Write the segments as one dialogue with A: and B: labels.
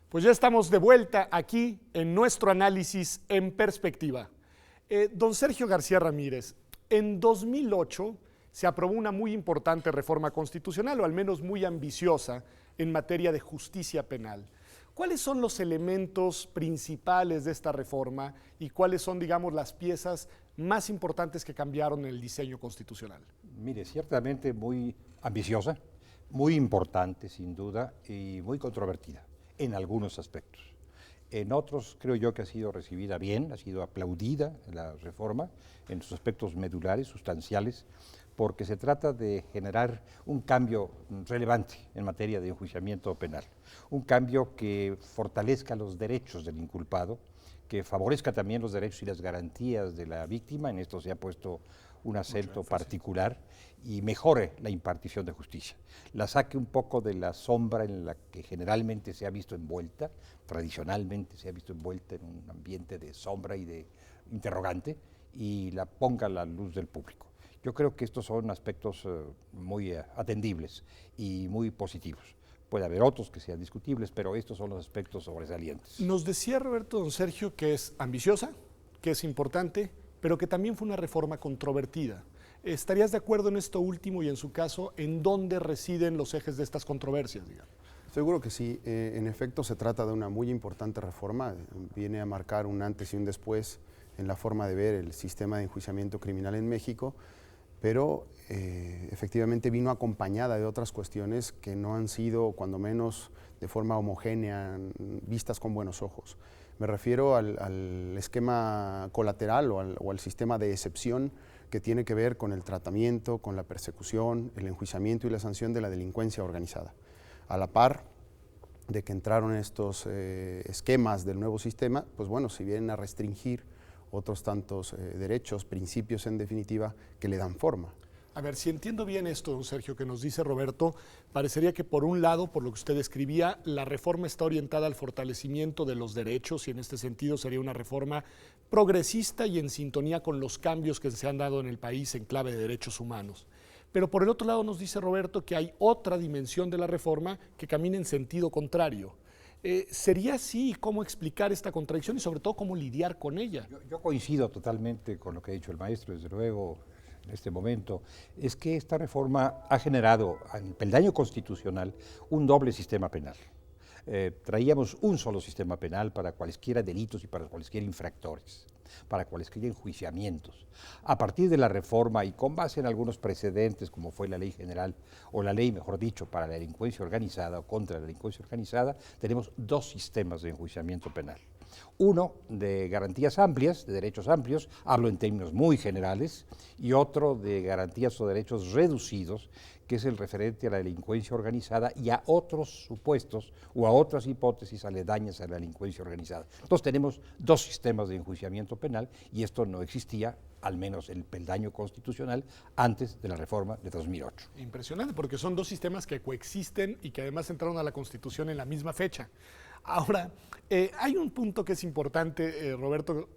A: Pues ya estamos de vuelta aquí en nuestro análisis en perspectiva. Don Sergio García Ramírez, en 2008 se aprobó una muy importante reforma constitucional, o al menos muy ambiciosa, en materia de justicia penal. ¿Cuáles son los elementos principales de esta reforma y cuáles son, digamos, las piezas más importantes que cambiaron en el diseño constitucional?
B: Mire, ciertamente muy ambiciosa, muy importante sin duda y muy controvertida en algunos aspectos. En otros creo yo que ha sido recibida bien, ha sido aplaudida la reforma en sus aspectos medulares, sustanciales, porque se trata de generar un cambio relevante en materia de enjuiciamiento penal, un cambio que fortalezca los derechos del inculpado, que favorezca también los derechos y las garantías de la víctima, en esto se ha puesto un acento particular, y mejore la impartición de justicia, la saque un poco de la sombra en la que generalmente se ha visto envuelta, tradicionalmente se ha visto envuelta en un ambiente de sombra y de interrogante, y la ponga a la luz del público. Yo creo que estos son aspectos muy atendibles y muy positivos. Puede haber otros que sean discutibles, pero estos son los aspectos sobresalientes.
A: Nos decía Roberto, don Sergio, que es ambiciosa, que es importante, pero que también fue una reforma controvertida. ¿Estarías de acuerdo en esto último y en su caso, en dónde residen los ejes de estas controversias, digamos?
C: Seguro que sí. En efecto, se trata de una muy importante reforma. Viene a marcar un antes y un después en la forma de ver el sistema de enjuiciamiento criminal en México, pero efectivamente vino acompañada de otras cuestiones que no han sido, cuando menos de forma homogénea, vistas con buenos ojos. Me refiero al esquema colateral o al sistema de excepción que tiene que ver con el tratamiento, con la persecución, el enjuiciamiento y la sanción de la delincuencia organizada. A la par de que entraron estos esquemas del nuevo sistema, pues bueno, si vienen a restringir otros tantos derechos, principios en definitiva, que le dan forma.
A: A ver, si entiendo bien esto, don Sergio, que nos dice Roberto, parecería que por un lado, por lo que usted escribía, la reforma está orientada al fortalecimiento de los derechos y en este sentido sería una reforma progresista y en sintonía con los cambios que se han dado en el país en clave de derechos humanos. Pero por el otro lado nos dice Roberto que hay otra dimensión de la reforma que camina en sentido contrario. ¿Sería así? ¿Cómo explicar esta contradicción y sobre todo cómo lidiar con ella?
B: Yo coincido totalmente con lo que ha dicho el maestro, desde luego, en este momento. Es que esta reforma ha generado, en el peldaño constitucional, un doble sistema penal. Traíamos un solo sistema penal para cualesquiera delitos y para cualesquiera infractores, para cualesquiera enjuiciamientos. A partir de la reforma y con base en algunos precedentes, como fue la ley general, o la ley, mejor dicho, para la delincuencia organizada o contra la delincuencia organizada, tenemos dos sistemas de enjuiciamiento penal. Uno de garantías amplias, de derechos amplios, hablo en términos muy generales, y otro de garantías o derechos reducidos, que es el referente a la delincuencia organizada y a otros supuestos o a otras hipótesis aledañas a la delincuencia organizada. Entonces tenemos dos sistemas de enjuiciamiento penal y esto no existía, al menos en el peldaño constitucional, antes de la reforma de 2008.
A: Impresionante, porque son dos sistemas que coexisten y que además entraron a la Constitución en la misma fecha. Ahora, hay un punto que es importante, Roberto,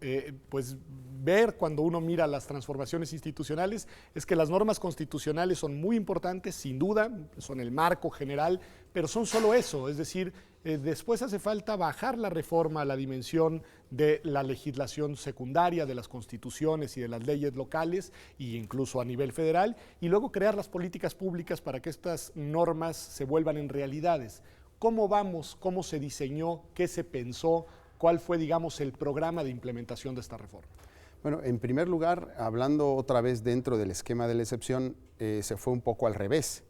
A: pues ver cuando uno mira las transformaciones institucionales, es que las normas constitucionales son muy importantes, sin duda, son el marco general, pero son solo eso, es decir, después hace falta bajar la reforma a la dimensión de la legislación secundaria, de las constituciones y de las leyes locales, e incluso a nivel federal, y luego crear las políticas públicas para que estas normas se vuelvan en realidades. ¿Cómo vamos? ¿Cómo se diseñó? ¿Qué se pensó? ¿Cuál fue, digamos, el programa de implementación de esta reforma?
C: Bueno, en primer lugar, hablando otra vez dentro del esquema de la excepción, se fue un poco al revés.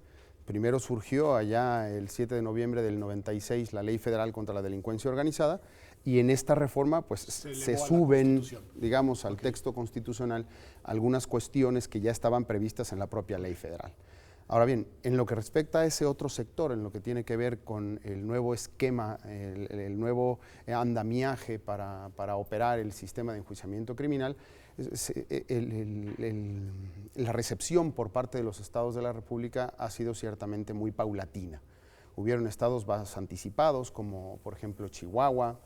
C: Primero surgió allá el 7 de noviembre del 96 la Ley Federal contra la Delincuencia Organizada y en esta reforma pues se suben, digamos, al texto constitucional algunas cuestiones que ya estaban previstas en la propia Ley Federal. Ahora bien, en lo que respecta a ese otro sector, en lo que tiene que ver con el nuevo esquema, el nuevo andamiaje para operar el sistema de enjuiciamiento criminal, la recepción por parte de los estados de la República ha sido ciertamente muy paulatina. Hubieron estados más anticipados, como por ejemplo Chihuahua,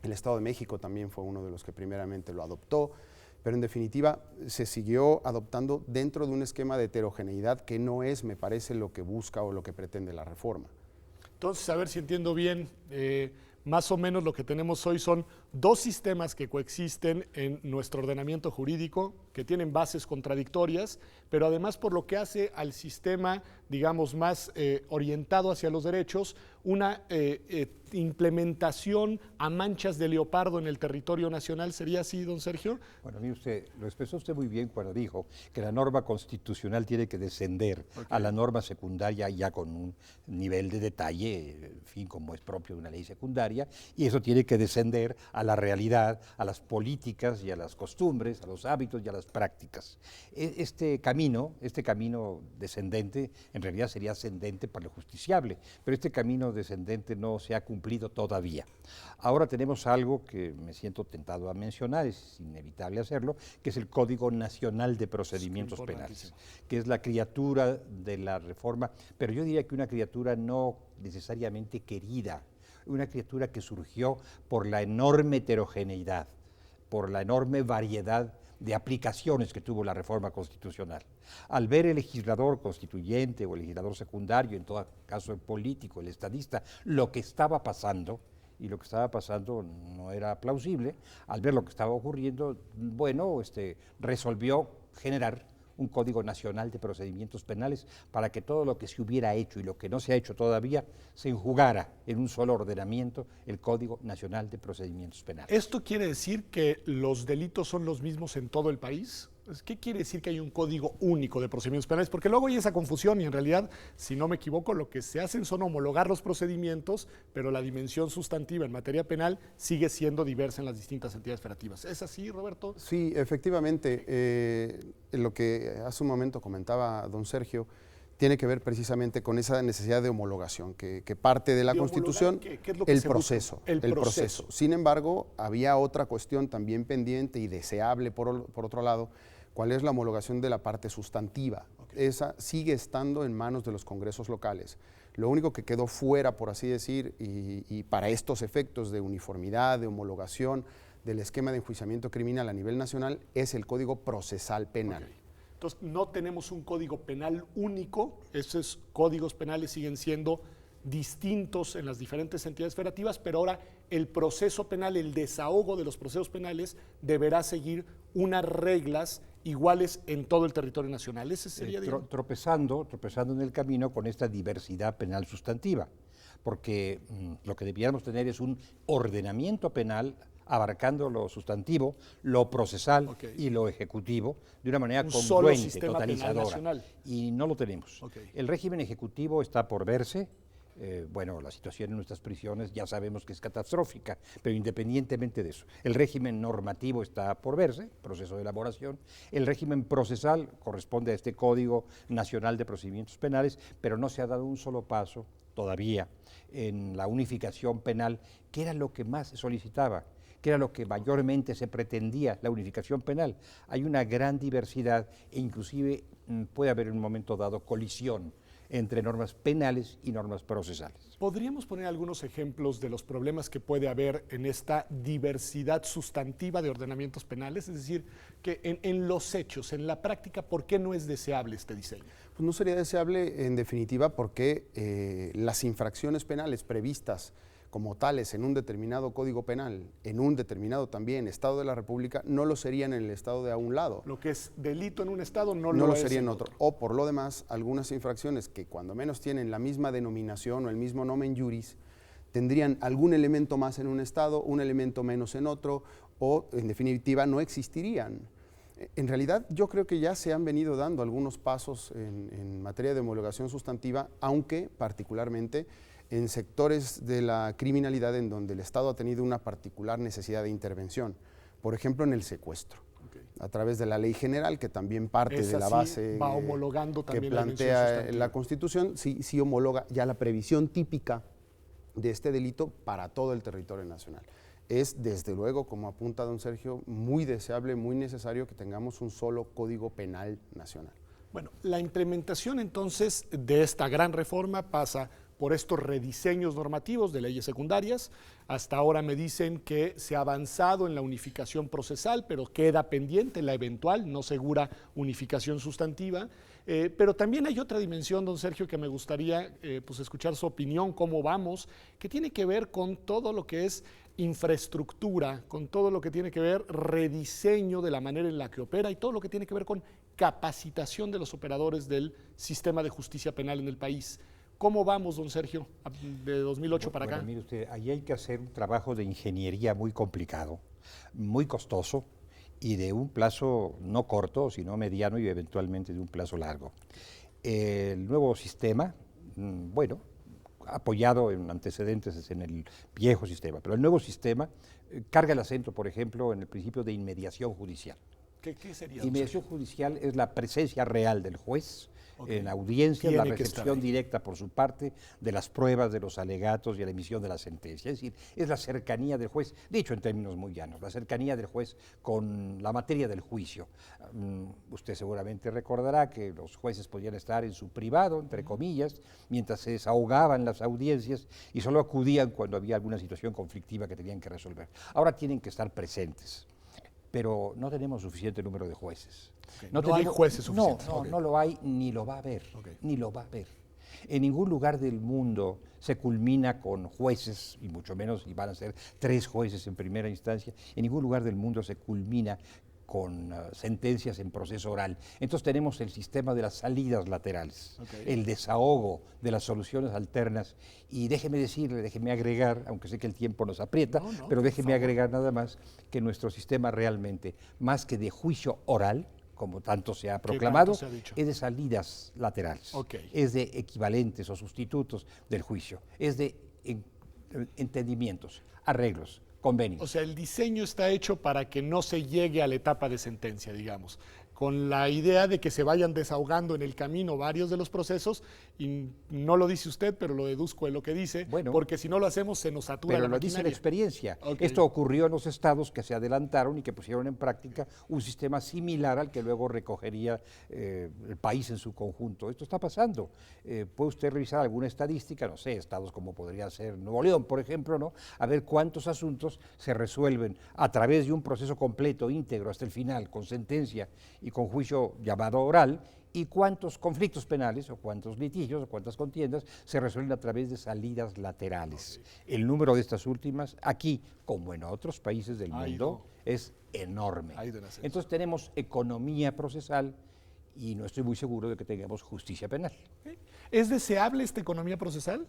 C: el Estado de México también fue uno de los que primeramente lo adoptó, pero en definitiva se siguió adoptando dentro de un esquema de heterogeneidad que no es, me parece, lo que busca o lo que pretende la reforma.
A: Entonces, a ver si entiendo bien, más o menos lo que tenemos hoy son dos sistemas que coexisten en nuestro ordenamiento jurídico, que tienen bases contradictorias, pero además por lo que hace al sistema, digamos, más orientado hacia los derechos, una implementación a manchas de leopardo en el territorio nacional. ¿Sería así, don Sergio?
B: Bueno, mire usted, lo expresó usted muy bien cuando dijo que la norma constitucional tiene que descender a la norma secundaria ya con un nivel de detalle, en fin, como es propio de una ley secundaria, y eso tiene que descender a la realidad, a las políticas y a las costumbres, a los hábitos y a las prácticas. Este camino descendente, en realidad sería ascendente para lo justiciable, pero este camino descendente no se ha cumplido todavía. Ahora tenemos algo que me siento tentado a mencionar, es inevitable hacerlo, que es el Código Nacional de Procedimientos Penales, que es la criatura de la reforma, pero yo diría que una criatura no necesariamente querida, una criatura que surgió por la enorme heterogeneidad, por la enorme variedad de aplicaciones que tuvo la reforma constitucional. Al ver el legislador constituyente o el legislador secundario, en todo caso el político, el estadista, lo que estaba pasando, y lo que estaba pasando no era plausible, al ver lo que estaba ocurriendo, bueno, resolvió generar un Código Nacional de Procedimientos Penales para que todo lo que se hubiera hecho y lo que no se ha hecho todavía se enjugara en un solo ordenamiento, el Código Nacional de Procedimientos Penales.
A: ¿Esto quiere decir que los delitos son los mismos en todo el país? ¿Qué quiere decir que hay un código único de procedimientos penales? Porque luego hay esa confusión y en realidad, si no me equivoco, lo que se hacen son homologar los procedimientos, pero la dimensión sustantiva en materia penal sigue siendo diversa en las distintas entidades federativas. ¿Es así, Roberto?
C: Sí, efectivamente. Lo que hace un momento comentaba don Sergio tiene que ver precisamente con esa necesidad de homologación que parte de la Constitución,
A: ¿qué es lo que
C: el
A: se
C: proceso,
A: busca? El proceso.
C: Sin embargo, había otra cuestión también pendiente y deseable por otro lado, cuál es la homologación de la parte sustantiva. Okay. Esa sigue estando en manos de los congresos locales. Lo único que quedó fuera, por así decir, y para estos efectos de uniformidad, de homologación del esquema de enjuiciamiento criminal a nivel nacional, es el Código Procesal Penal.
A: Okay. Entonces, no tenemos un código penal único, esos códigos penales siguen siendo distintos en las diferentes entidades federativas, pero ahora el proceso penal, el desahogo de los procesos penales deberá seguir unas reglas iguales en todo el territorio nacional. Ese sería,
B: tropezando en el camino con esta diversidad penal sustantiva, porque lo que debiéramos tener es un ordenamiento penal abarcando lo sustantivo, lo procesal y lo ejecutivo de una manera congruente, totalizadora. Y no lo tenemos. El régimen ejecutivo está por verse. Bueno, la situación en nuestras prisiones ya sabemos que es catastrófica, pero independientemente de eso, el régimen normativo está por verse, proceso de elaboración. El régimen procesal corresponde a este Código Nacional de Procedimientos Penales, pero no se ha dado un solo paso todavía en la unificación penal, que era lo que más se solicitaba, que era lo que mayormente se pretendía, la unificación penal. Hay una gran diversidad e inclusive puede haber en un momento dado colisión entre normas penales y normas procesales.
A: ¿Podríamos poner algunos ejemplos de los problemas que puede haber en esta diversidad sustantiva de ordenamientos penales? Es decir, que en los hechos, en la práctica, ¿por qué no es deseable este diseño?
C: Pues no sería deseable, en definitiva, porque las infracciones penales previstas como tales en un determinado código penal, en un determinado también Estado de la República, no lo serían en el Estado de a un lado.
A: Lo que es delito en un Estado no
C: lo
A: es
C: sería en otro. O por lo demás, algunas infracciones que cuando menos tienen la misma denominación o el mismo nomen juris, tendrían algún elemento más en un Estado, un elemento menos en otro, o en definitiva no existirían. En realidad yo creo que ya se han venido dando algunos pasos en materia de homologación sustantiva, aunque particularmente en sectores de la criminalidad en donde el Estado ha tenido una particular necesidad de intervención, por ejemplo en el secuestro, a través de la ley general, que también parte de la base
A: va homologando
C: que
A: también
C: plantea la Constitución, sí homologa ya la previsión típica de este delito para todo el territorio nacional. Es desde luego, como apunta don Sergio, muy deseable, muy necesario que tengamos un solo Código Penal nacional.
A: Bueno, la implementación entonces de esta gran reforma pasa por estos rediseños normativos de leyes secundarias. Hasta ahora me dicen que se ha avanzado en la unificación procesal, pero queda pendiente la eventual, no segura unificación sustantiva. Pero también hay otra dimensión, don Sergio, que me gustaría pues escuchar su opinión, cómo vamos, que tiene que ver con todo lo que es infraestructura, con todo lo que tiene que ver rediseño de la manera en la que opera y todo lo que tiene que ver con capacitación de los operadores del sistema de justicia penal en el país. ¿Cómo vamos, don Sergio, de 2008 para acá?
B: Mire usted, ahí hay que hacer un trabajo de ingeniería muy complicado, muy costoso y de un plazo no corto, sino mediano y eventualmente de un plazo largo. El nuevo sistema, bueno, apoyado en antecedentes en el viejo sistema, pero el nuevo sistema carga el acento, por ejemplo, en el principio de inmediación judicial.
A: ¿Qué sería, don
B: Inmediación
A: Sergio?
B: judicial es la presencia real del juez en audiencia,
A: Tiene
B: la
A: que estar
B: recepción
A: ahí.
B: directa por su parte de las pruebas, de los alegatos y la emisión de la sentencia. Es decir, es la cercanía del juez, dicho en términos muy llanos, la cercanía del juez con la materia del juicio. Usted seguramente recordará que los jueces podían estar en su privado, entre comillas, mientras se desahogaban las audiencias y solo acudían cuando había alguna situación conflictiva que tenían que resolver. Ahora tienen que estar presentes, pero no tenemos suficiente número de jueces.
A: Okay. No hay jueces suficientes.
B: No lo hay ni lo va a haber, ni lo va a haber. En ningún lugar del mundo se culmina con jueces, y mucho menos, y van a ser 3 jueces en primera instancia, en ningún lugar del mundo se culmina con sentencias en proceso oral. Entonces tenemos el sistema de las salidas laterales, el desahogo de las soluciones alternas, y déjeme decirle, déjeme agregar, aunque sé que el tiempo nos aprieta, pero déjeme agregar nada más que nuestro sistema realmente, más que de juicio oral, como tanto se ha proclamado, es de salidas laterales, es de equivalentes o sustitutos del juicio, es de entendimientos, arreglos, convenios.
A: O sea, el diseño está hecho para que no se llegue a la etapa de sentencia, digamos, con la idea de que se vayan desahogando en el camino varios de los procesos, y no lo dice usted, pero lo deduzco de lo que dice, porque si no lo hacemos se nos satura la maquinaria.
B: Pero lo dice la experiencia. Esto ocurrió en los estados que se adelantaron y que pusieron en práctica un sistema similar al que luego recogería el país en su conjunto. Esto está pasando. Puede usted revisar alguna estadística, no sé, estados como podría ser Nuevo León, por ejemplo, ¿no? A ver cuántos asuntos se resuelven a través de un proceso completo, íntegro, hasta el final, con sentencia y con juicio llamado oral, y cuántos conflictos penales o cuántos litigios o cuántas contiendas se resuelven a través de salidas laterales. El número de estas últimas, aquí como en otros países del mundo, es enorme. Entonces tenemos economía procesal y no estoy muy seguro de que tengamos justicia penal.
A: ¿Es deseable esta economía procesal?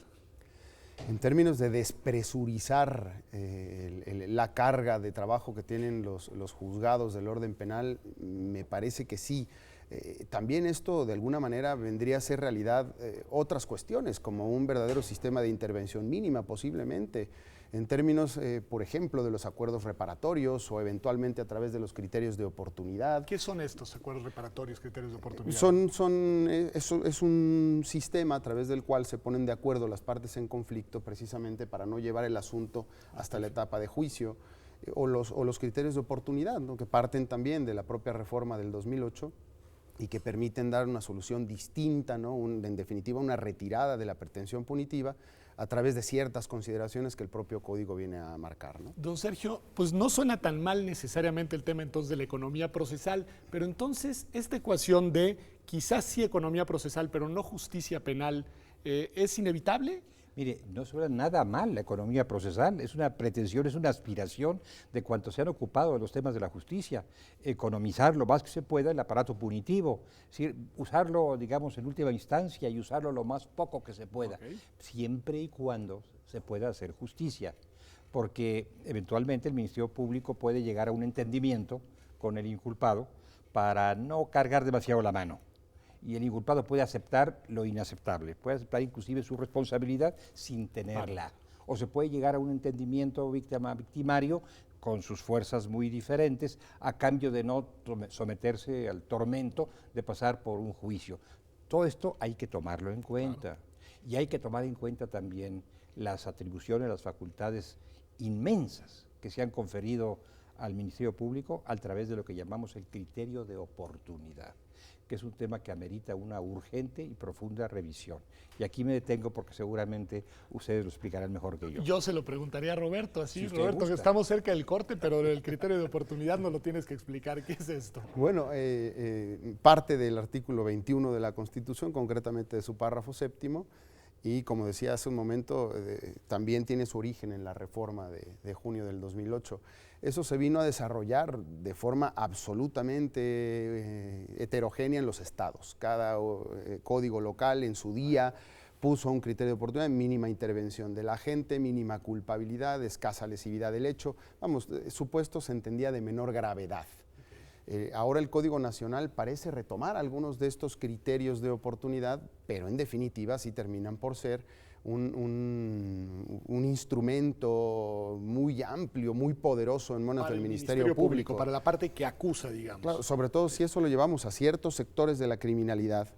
C: En términos de despresurizar la carga de trabajo que tienen los juzgados del orden penal, me parece que sí. También esto de alguna manera vendría a ser realidad otras cuestiones, como un verdadero sistema de intervención mínima posiblemente, en términos, por ejemplo, de los acuerdos reparatorios o eventualmente a través de los criterios de oportunidad.
A: ¿Qué son estos acuerdos reparatorios, criterios de oportunidad?
C: Es un sistema a través del cual se ponen de acuerdo las partes en conflicto precisamente para no llevar el asunto hasta la etapa de juicio, o los criterios de oportunidad, ¿no? Que parten también de la propia reforma del 2008 y que permiten dar una solución distinta, ¿no? En definitiva, una retirada de la pretensión punitiva a través de ciertas consideraciones que el propio código viene a marcar, ¿no?
A: Don Sergio, pues no suena tan mal necesariamente el tema entonces de la economía procesal, pero entonces esta ecuación de quizás sí economía procesal, pero no justicia penal, ¿es inevitable?
B: Mire, no suena nada mal la economía procesal, es una pretensión, es una aspiración de cuantos se han ocupado de los temas de la justicia, economizar lo más que se pueda el aparato punitivo, es decir, usarlo, digamos, en última instancia y usarlo lo más poco que se pueda, siempre y cuando se pueda hacer justicia, porque eventualmente el Ministerio Público puede llegar a un entendimiento con el inculpado para no cargar demasiado la mano. Y el inculpado puede aceptar lo inaceptable, puede aceptar inclusive su responsabilidad sin tenerla. O se puede llegar a un entendimiento victimario con sus fuerzas muy diferentes a cambio de no someterse al tormento de pasar por un juicio. Todo esto hay que tomarlo en cuenta. Y hay que tomar en cuenta también las atribuciones, las facultades inmensas que se han conferido al Ministerio Público a través de lo que llamamos el criterio de oportunidad, que es un tema que amerita una urgente y profunda revisión. Y aquí me detengo porque seguramente ustedes lo explicarán mejor que yo.
A: Yo se lo preguntaría a Roberto, así,
B: Si usted
A: Roberto, que
B: gusta.
A: estamos cerca del corte, pero el criterio de oportunidad no lo tienes que explicar. ¿Qué es esto?
C: Bueno, parte del artículo 21 de la Constitución, concretamente de su párrafo séptimo, y como decía hace un momento, también tiene su origen en la reforma de junio del 2008. Eso se vino a desarrollar de forma absolutamente heterogénea en los estados. Cada código local en su día puso un criterio de oportunidad, mínima intervención de la gente, mínima culpabilidad, escasa lesividad del hecho. Vamos, supuesto se entendía de menor gravedad. Ahora el Código Nacional parece retomar algunos de estos criterios de oportunidad, pero en definitiva sí terminan por ser un instrumento muy amplio, muy poderoso en manos
A: Para
C: del
A: el
C: Ministerio Público.
A: para la parte que acusa, digamos.
C: Claro, sobre todo si eso lo llevamos a ciertos sectores de la criminalidad,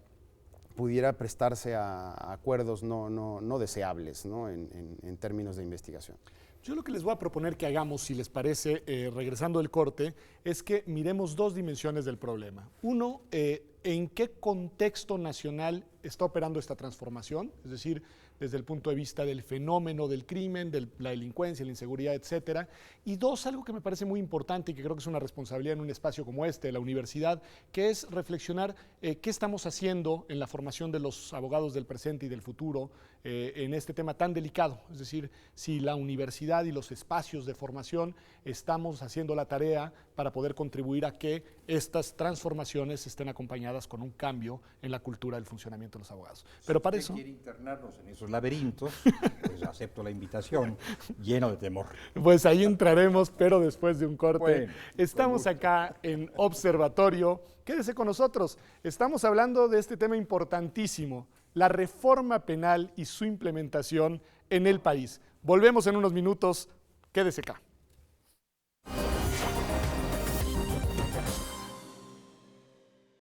C: pudiera prestarse a acuerdos no deseables, ¿no? En términos de investigación.
A: Yo lo que les voy a proponer que hagamos, si les parece, regresando del corte, es que miremos dos dimensiones del problema. Uno, en qué contexto nacional está operando esta transformación, es decir, desde el punto de vista del fenómeno del crimen, de la delincuencia, la inseguridad, etcétera. Y dos, algo que me parece muy importante y que creo que es una responsabilidad en un espacio como este, la universidad, que es reflexionar qué estamos haciendo en la formación de los abogados del presente y del futuro en este tema tan delicado. Es decir, si la universidad y los espacios de formación estamos haciendo la tarea para poder contribuir a que estas transformaciones estén acompañadas con un cambio en la cultura del funcionamiento de los abogados. Pero para eso...
B: Si quiere internarnos en esos laberintos, pues acepto la invitación, lleno de temor.
A: Pues ahí entraremos, pero después de un corte.
B: Bueno,
A: estamos acá en Observatorio. Quédese con nosotros. Estamos hablando de este tema importantísimo, la reforma penal y su implementación en el país. Volvemos en unos minutos. Quédese acá.